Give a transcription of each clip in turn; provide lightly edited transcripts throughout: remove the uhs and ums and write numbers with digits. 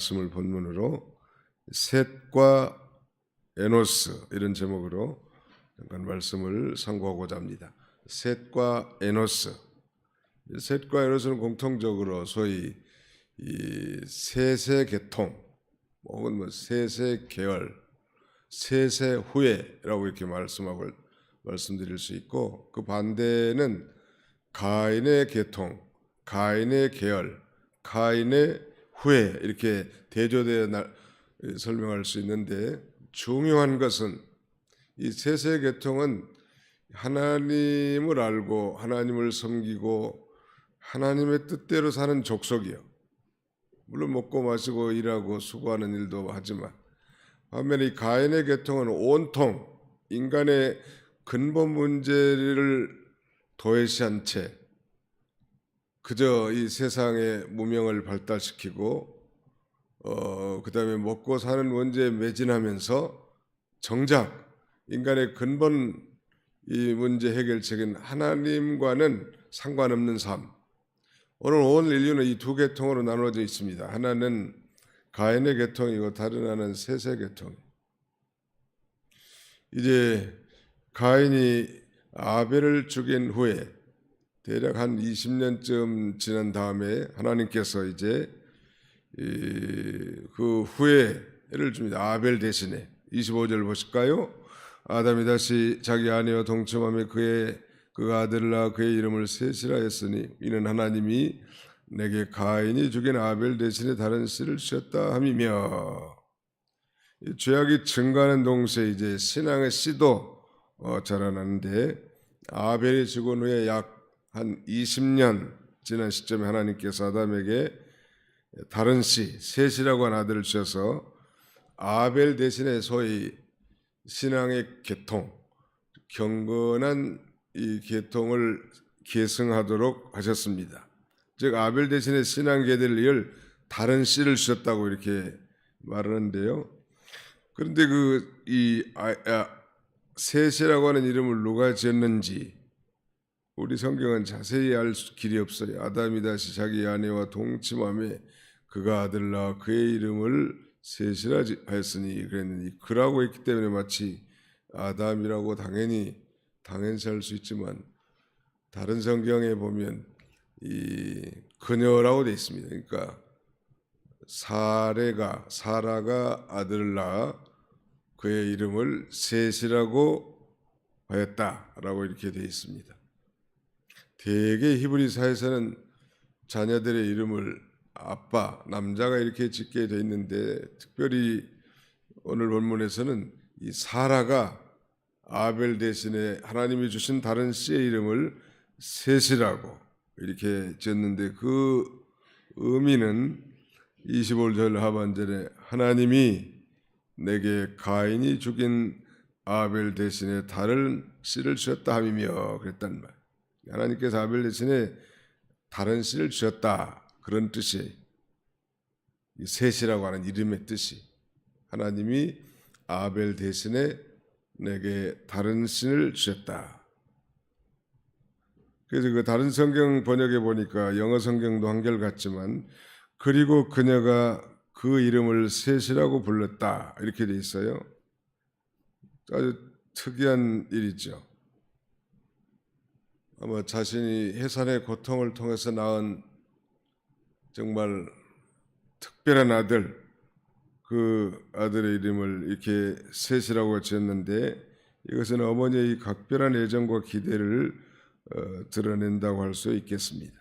말씀을 본문으로 셋과 에노스 이런 제목으로 잠깐 말씀을 상고하고자 합니다. 셋과 에노스. 셋과 에노스는 공통적으로 소위 이 셋의 계통 혹은 뭐 셋의 계열, 셋의 후예라고 이렇게 말씀드릴 수 있고, 그 반대는 가인의 계통, 가인의 계열, 가인의 후예 이렇게 대조되어 설명할 수 있는데, 중요한 것은 이 셋의 계통은 하나님을 알고 하나님을 섬기고 하나님의 뜻대로 사는 족속이요. 물론 먹고 마시고 일하고 수고하는 일도 하지만, 반면에 이 가인의 계통은 온통 인간의 근본 문제를 도외시한 채 그저 이 세상의 무명을 발달시키고 그다음에 먹고 사는 문제에 매진하면서 정작 인간의 근본 이 문제 해결책인 하나님과는 상관없는 삶. 오늘 온 인류는 이 두 계통으로 나눠져 있습니다. 하나는 가인의 계통이고 다른 하나는 셋의 계통. 이제 가인이 아벨을 죽인 후에 대략 한 20년쯤 지난 다음에 하나님께서 이제 그 후회를 줍니다. 아벨 대신에. 25절 보실까요? 아담이 다시 자기 아내와 동침하며 그가 아들을 낳아 그의 이름을 셋이라 했으니 이는 하나님이 내게 가인이 죽인 아벨 대신에 다른 씨를 주셨다 함이며, 죄악이 증가하는 동시에 이제 신앙의 씨도 자라나는데, 아벨이 죽은 후에 약 한 20년 지난 시점에 하나님께서 아담에게 다른 씨, 셋이라고 한 아들을 주셔서 아벨 대신에 소위 신앙의 계통, 경건한 이 계통을 계승하도록 하셨습니다. 즉 아벨 대신에 신앙 계대를 이을 다른 씨를 주셨다고 이렇게 말하는데요. 그런데 셋이라고 하는 이름을 누가 지었는지 우리 성경은 자세히 알 길이 없어요. 아담이 다시 자기 아내와 동침하며 그가 아들을 낳아 그의 이름을 셋이라 하였으니 그랬느니, 그라고 했기 때문에 마치 아담이라고 당연시 할 수 있지만, 다른 성경에 보면 이 그녀라고 되어 있습니다. 그러니까 사라가 아들을 낳아 그의 이름을 셋이라고 하였다라고 이렇게 되어 있습니다. 대개 히브리사에서는 자녀들의 이름을 아빠, 남자가 이렇게 짓게 되어 있는데, 특별히 오늘 본문에서는 이 사라가 아벨 대신에 하나님이 주신 다른 씨의 이름을 셋이라고 이렇게 지었는데, 그 의미는 25절 하반절에 하나님이 내게 가인이 죽인 아벨 대신에 다른 씨를 주셨다 함이며 그랬단 말. 하나님께서 아벨 대신에 다른 씨를 주셨다, 그런 뜻이 이 셋이라고 하는 이름의 뜻이, 하나님이 아벨 대신에 내게 다른 씨를 주셨다. 그래서 그 다른 성경 번역에 보니까 영어 성경도 한결같지만 그리고 그녀가 그 이름을 셋이라고 불렀다 이렇게 돼 있어요. 아주 특이한 일이죠. 아마 자신이 해산의 고통을 통해서 낳은 정말 특별한 아들, 그 아들의 이름을 이렇게 셋이라고 지었는데, 이것은 어머니의 각별한 애정과 기대를 드러낸다고 할 수 있겠습니다.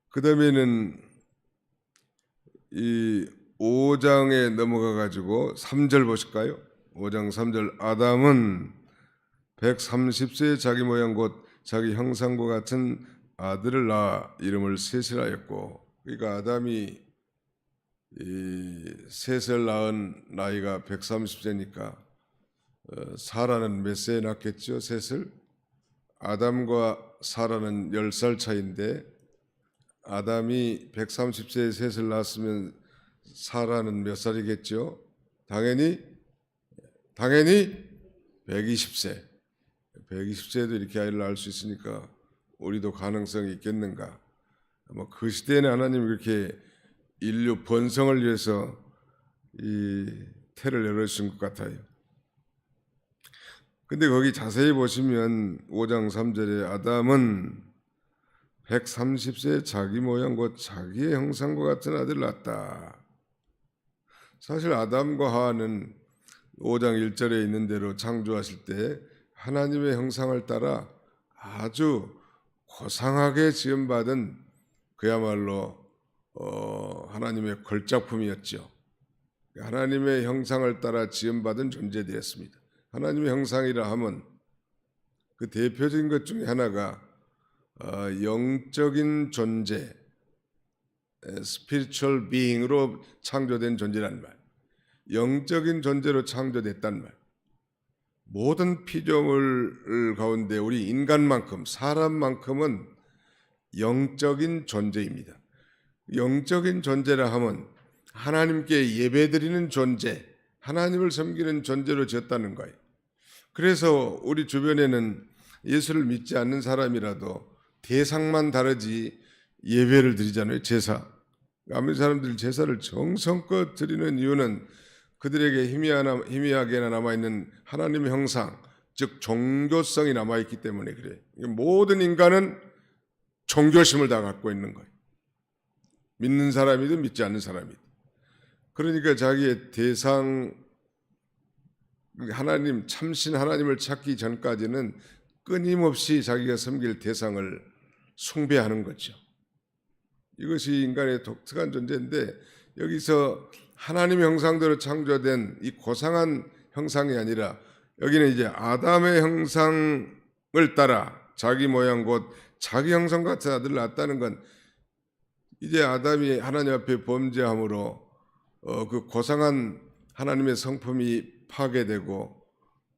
그 다음에는 이 5장에 넘어가 가지고 3절 보실까요? 5장 3절, 아담은 130세의 자기 모양 곧 자기 형상과 같은 아들을 낳아 이름을 셋이라 했고, 그러니까 아담이 이 셋을 낳은 나이가 130세니까 사라는 몇 세에 낳겠죠? 셋을. 아담과 사라는 10살 차이인데, 아담이 130세에 셋을 낳았으면 사라는 몇 살이겠죠? 당연히 120세. 120세에도 이렇게 아이를 낳을 수 있으니까 우리도 가능성이 있겠는가? 아마 그 시대에는 하나님이 그렇게 인류 번성을 위해서 이 태를 열어주신 것 같아요. 근데 거기 자세히 보시면 5장 3절에 아담은 130세 자기 모양 곧 자기의 형상과 같은 아들을 낳았다. 사실 아담과 하와는 5장 1절에 있는 대로 창조하실 때 하나님의 형상을 따라 아주 고상하게 지음받은 그야말로 하나님의 걸작품이었죠. 하나님의 형상을 따라 지음받은 존재되었습니다. 하나님의 형상이라 하면 그 대표적인 것 중에 하나가 영적인 존재, spiritual being으로 창조된 존재란 말, 영적인 존재로 창조됐단 말. 모든 피조물 가운데 우리 인간만큼, 사람만큼은 영적인 존재입니다. 영적인 존재라 하면 하나님께 예배드리는 존재, 하나님을 섬기는 존재로 지었다는 거예요. 그래서 우리 주변에는 예수를 믿지 않는 사람이라도 대상만 다르지 예배를 드리잖아요. 제사. 아무리 사람들이 제사를 정성껏 드리는 이유는 그들에게 희미하게나 남아있는 하나님의 형상, 즉 종교성이 남아있기 때문에 그래요. 모든 인간은 종교심을 다 갖고 있는 거예요. 믿는 사람이든 믿지 않는 사람이든. 그러니까 자기의 대상, 하나님, 참신 하나님을 찾기 전까지는 끊임없이 자기가 섬길 대상을 숭배하는 거죠. 이것이 인간의 독특한 존재인데 여기서 하나님의 형상대로 창조된 이 고상한 형상이 아니라 여기는 이제 아담의 형상을 따라 자기 모양 곧 자기 형상 같은 아들을 낳았다는 건 이제 아담이 하나님 앞에 범죄함으로 그 고상한 하나님의 성품이 파괴되고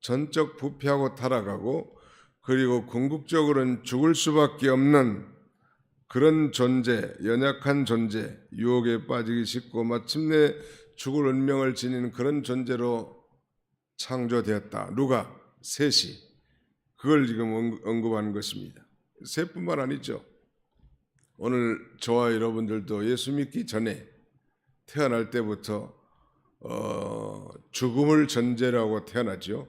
전적 부패하고 타락하고 그리고 궁극적으로는 죽을 수밖에 없는 그런 존재, 연약한 존재, 유혹에 빠지기 쉽고 마침내 죽을 운명을 지니는 그런 존재로 창조되었다. 누가? 셋이. 그걸 지금 언급하는 것입니다. 셋뿐만 아니죠. 오늘 저와 여러분들도 예수 믿기 전에 태어날 때부터 죽음을 전제라고 태어나죠.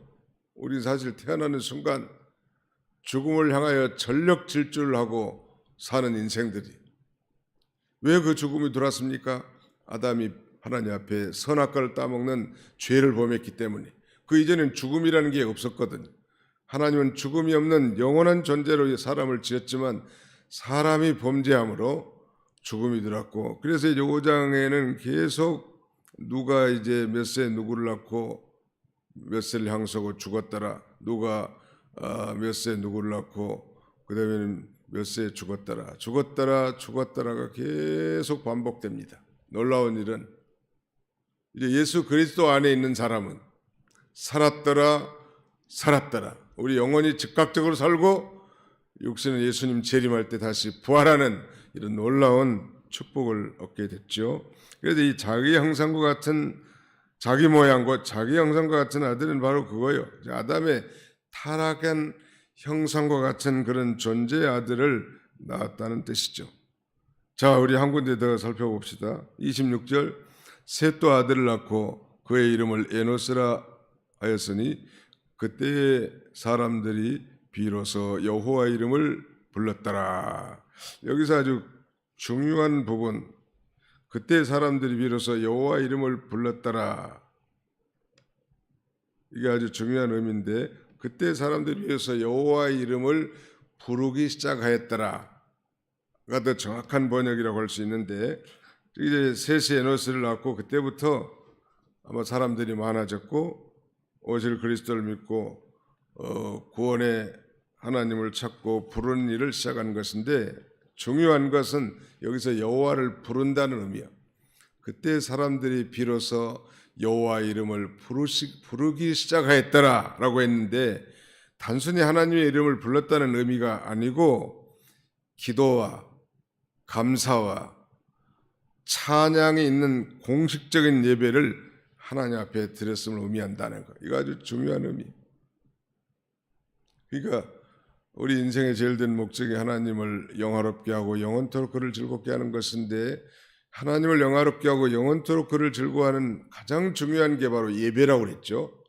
우리 사실 태어나는 순간 죽음을 향하여 전력 질주를 하고 사는 인생들이. 왜 그 죽음이 들어왔습니까? 아담이 하나님 앞에 선악과를 따먹는 죄를 범했기 때문에. 그 이전엔 죽음이라는 게 없었거든요. 하나님은 죽음이 없는 영원한 존재로 사람을 지었지만 사람이 범죄함으로 죽음이 들어왔고, 그래서 이제 5장에는 계속 누가 이제 몇 세 누구를 낳고 몇 세를 향수하고 죽었더라. 누가 몇 세 누구를 낳고 그 다음에는 몇 세에 죽었더라가 계속 반복됩니다. 놀라운 일은 이제 예수 그리스도 안에 있는 사람은 살았더라. 우리 영혼이 즉각적으로 살고 육신은 예수님 재림할 때 다시 부활하는 이런 놀라운 축복을 얻게 됐죠. 그래서 이 자기 형상과 같은 자기 모양과 자기 형상과 같은 아들은 바로 그거예요. 아담의 타락한 형상과 같은 그런 존재의 아들을 낳았다는 뜻이죠. 자, 우리 한 군데 더 살펴봅시다. 26절, 셋 또 아들을 낳고 그의 이름을 에노스라 하였으니 그때의 사람들이 비로소 여호와 이름을 불렀더라. 여기서 아주 중요한 부분, 그때 사람들이 비로소 여호와 이름을 불렀더라. 이게 아주 중요한 의미인데 그때 사람들이 비로소 여호와 이름을 부르기 시작하였더라가 더 정확한 번역이라고 할 수 있는데 이제 셋이 에노스를 낳고 그때부터 아마 사람들이 많아졌고 오실 그리스도를 믿고 구원의 하나님을 찾고 부르는 일을 시작한 것인데 중요한 것은 여기서 여호와를 부른다는 의미야. 그때 사람들이 비로소 여호와 이름을 부르기 시작하였더라라고 했는데 단순히 하나님의 이름을 불렀다는 의미가 아니고 기도와 감사와 찬양이 있는 공식적인 예배를 하나님 앞에 드렸음을 의미한다는 거. 이거 아주 중요한 의미. 그러니까 우리 인생의 제일 된 목적이 하나님을 영화롭게 하고 영원토록 그를 즐겁게 하는 것인데 하나님을 영화롭게 하고 영원토록 그를 즐거워하는 가장 중요한 게 바로 예배라고 그랬죠.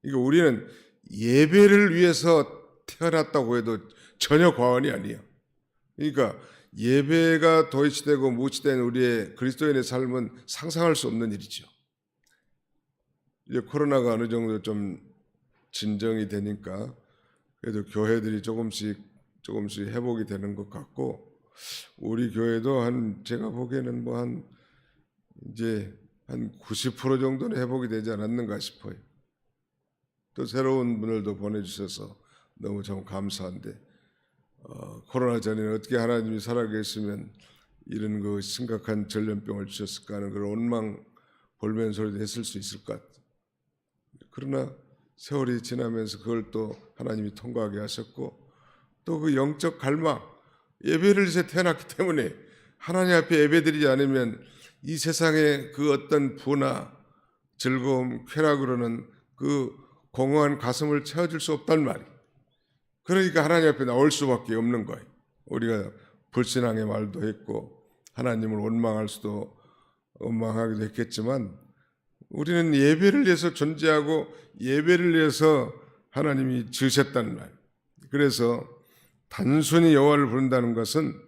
그러니까 우리는 예배를 위해서 태어났다고 해도 전혀 과언이 아니에요. 그러니까 예배가 도외시되고 무시된 우리의 그리스도인의 삶은 상상할 수 없는 일이죠. 이제 코로나가 어느 정도 좀 진정이 되니까 그래도 교회들이 조금씩 회복이 되는 것 같고, 우리 교회도 제가 보기에는 이제 한 90% 정도는 회복이 되지 않았는가 싶어요. 또 새로운 분들도 보내주셔서 너무 참 감사한데, 코로나 전에는 어떻게 하나님이 살아계시면 이런 그 심각한 전염병을 주셨을까 하는 그런 원망 볼멘 소리도 했을 수 있을 것 같아요. 그러나 세월이 지나면서 그걸 또 하나님이 통과하게 하셨고, 또 그 영적 갈망, 예배를 위해서 태어났기 때문에 하나님 앞에 예배드리지 않으면 이 세상의 그 어떤 부나 즐거움, 쾌락으로는 그 공허한 가슴을 채워줄 수 없단 말이에요. 그러니까 하나님 앞에 나올 수밖에 없는 거예요. 우리가 불신앙의 말도 했고 하나님을 원망하기도 했겠지만, 우리는 예배를 위해서 존재하고 예배를 위해서 하나님이 지으셨다는 말. 그래서 단순히 여호와를 부른다는 것은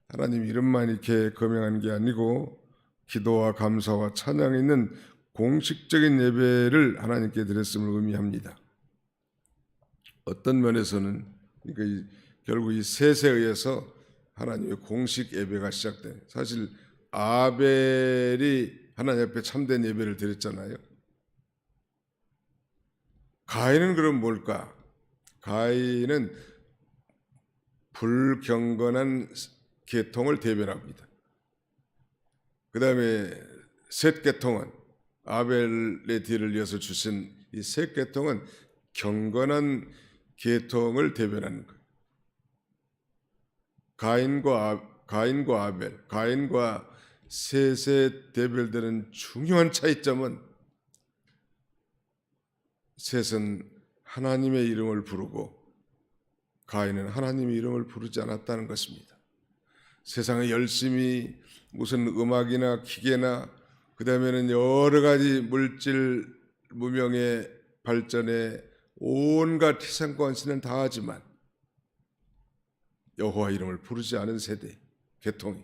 하나님 이름만 이렇게 거명하는 게 아니고 기도와 감사와 찬양이 있는 공식적인 예배를 하나님께 드렸음을 의미합니다. 어떤 면에서는 그러니까 결국 이 셋에 의해서 하나님의 공식 예배가 시작돼요. 사실 아벨이 하나님 앞에 참된 예배를 드렸잖아요. 가인은 그럼 뭘까? 가인은 불경건한 계통을 대변합니다. 그 다음에 셋 계통은, 아벨의 뒤를 이어서 주신 이 셋 계통은 경건한 계통을 대변하는 거예요. 가인과 아벨, 가인과 셋의 대별되는 중요한 차이점은, 셋은 하나님의 이름을 부르고 가인은 하나님의 이름을 부르지 않았다는 것입니다. 세상에 열심히 무슨 음악이나 기계나 그 다음에는 여러 가지 물질 무명의 발전에 온갖 희생권신은 다하지만 여호와 이름을 부르지 않은 세대, 계통이,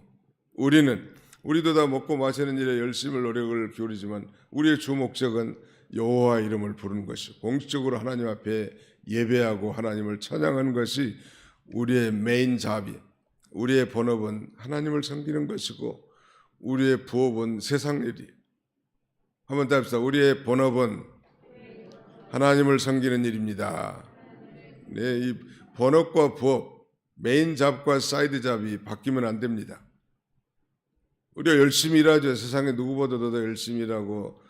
우리도 다 먹고 마시는 일에 열심히 노력을 기울이지만 우리의 주 목적은 여호와 이름을 부르는 것이고 공식적으로 하나님 앞에 예배하고 하나님을 찬양하는 것이 우리의 메인 잡이, 우리의 본업은 하나님을 섬기는 것이고 우리의 부업은 세상 일이에요. 한번 더 합시다. 우리의 본업은 하나님을 섬기는 일입니다. 네, 이 본업과 부업, 메인 잡과 사이드 잡이 바뀌면 안 됩니다. 우리가 열심히 일하죠. 세상에 누구보다도 더 열심히 일하고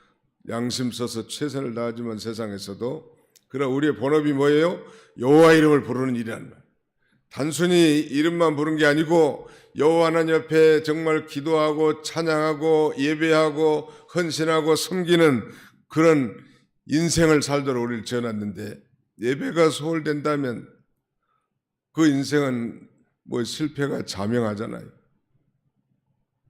양심 써서 최선을 다하지만 세상에서도, 그러나 우리의 본업이 뭐예요? 여호와 이름을 부르는 일이란 말. 단순히 이름만 부르는 게 아니고 여호와 하나님 옆에 정말 기도하고 찬양하고 예배하고 헌신하고 섬기는 그런 인생을 살도록 우리를 지어놨는데, 예배가 소홀된다면 그 인생은 실패가 자명하잖아요.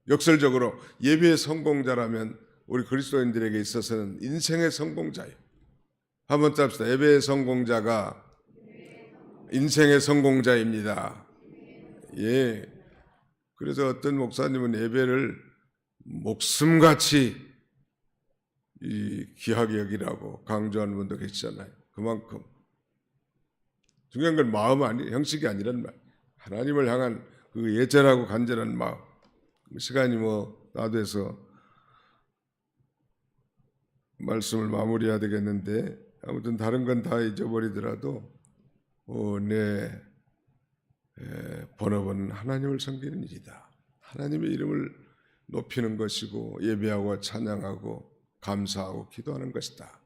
역설적으로 예배의 성공자라면 우리 그리스도인들에게 있어서는 인생의 성공자예요. 한번 짭시다. 예배의 성공자가 인생의 성공자입니다. 예. 그래서 어떤 목사님은 예배를 목숨같이 귀하게 여기라고 강조하는 분도 계시잖아요. 그만큼 중요한 건 마음 형식이 아니란 말. 하나님을 향한 그 예절하고 간절한 마음. 시간이 나돼서 말씀을 마무리해야 되겠는데, 아무튼 다른 건 다 잊어버리더라도 내 본업은 하나님을 섬기는 일이다. 하나님의 이름을 높이는 것이고 예배하고 찬양하고 감사하고 기도하는 것이다.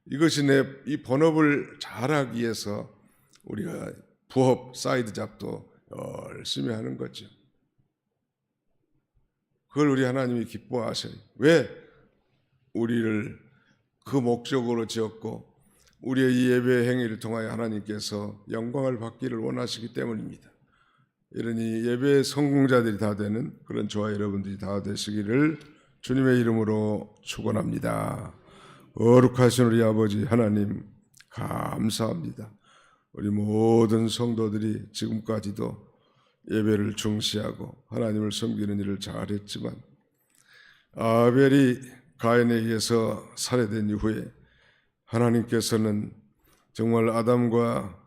이것이 이 본업을 잘하기 위해서 우리가 부업, 사이드 잡도 열심히 하는 거죠. 그걸 우리 하나님이 기뻐하셔요. 왜? 우리를 그 목적으로 지었고 우리의 이 예배 행위를 통하여 하나님께서 영광을 받기를 원하시기 때문입니다. 이러니 예배 성공자들이 다 되는 그런 저와 여러분들이 다 되시기를 주님의 이름으로 축원합니다. 거룩하신 우리 아버지 하나님 감사합니다. 우리 모든 성도들이 지금까지도 예배를 중시하고 하나님을 섬기는 일을 잘했지만 아벨이 가인에 의해서 살해된 이후에 하나님께서는 정말 아담과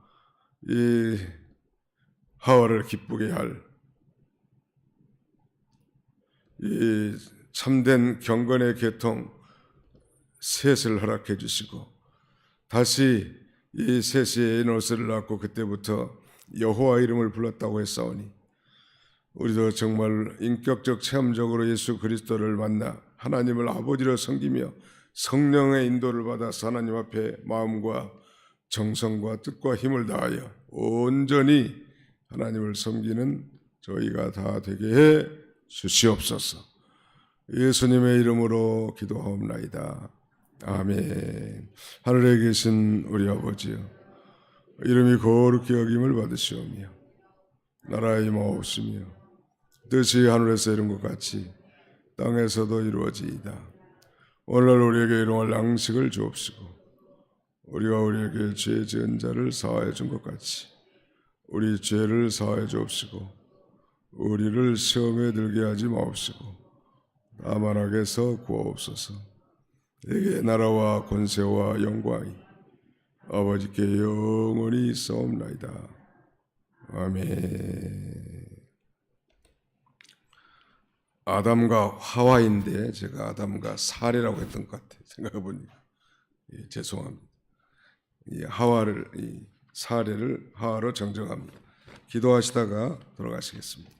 이 하와를 기쁘게 할 이 참된 경건의 계통 셋을 허락해 주시고 다시 이 셋이 에노스를 낳고 그때부터 여호와 이름을 불렀다고 했사오니 우리도 정말 인격적 체험적으로 예수 그리스도를 만나 하나님을 아버지로 섬기며 성령의 인도를 받아 하나님 앞에 마음과 정성과 뜻과 힘을 다하여 온전히 하나님을 섬기는 저희가 다 되게 해 주시옵소서. 예수님의 이름으로 기도하옵나이다. 아멘. 하늘에 계신 우리 아버지여, 이름이 거룩히 여김을 받으시오며 나라의 임하옵시며 뜻이 하늘에서 이룬 것 같이 땅에서도 이루어지이다. 오늘날 우리에게 일용할 양식을 주옵시고 우리가 우리에게 죄 지은 자를 사하여 준 것 같이 우리 죄를 사하여 주옵시고 우리를 시험에 들게 하지 마옵시고 다만 악에서 구하옵소서. 내게 나라와 권세와 영광이 아버지께 영원히 있사옵나이다. 아멘. 아담과 하와인데 제가 아담과 사례라고 했던 것 같아요. 생각해보니까 죄송합니다. 이 하와를 이 사례를 하와로 정정합니다. 기도하시다가 돌아가시겠습니다.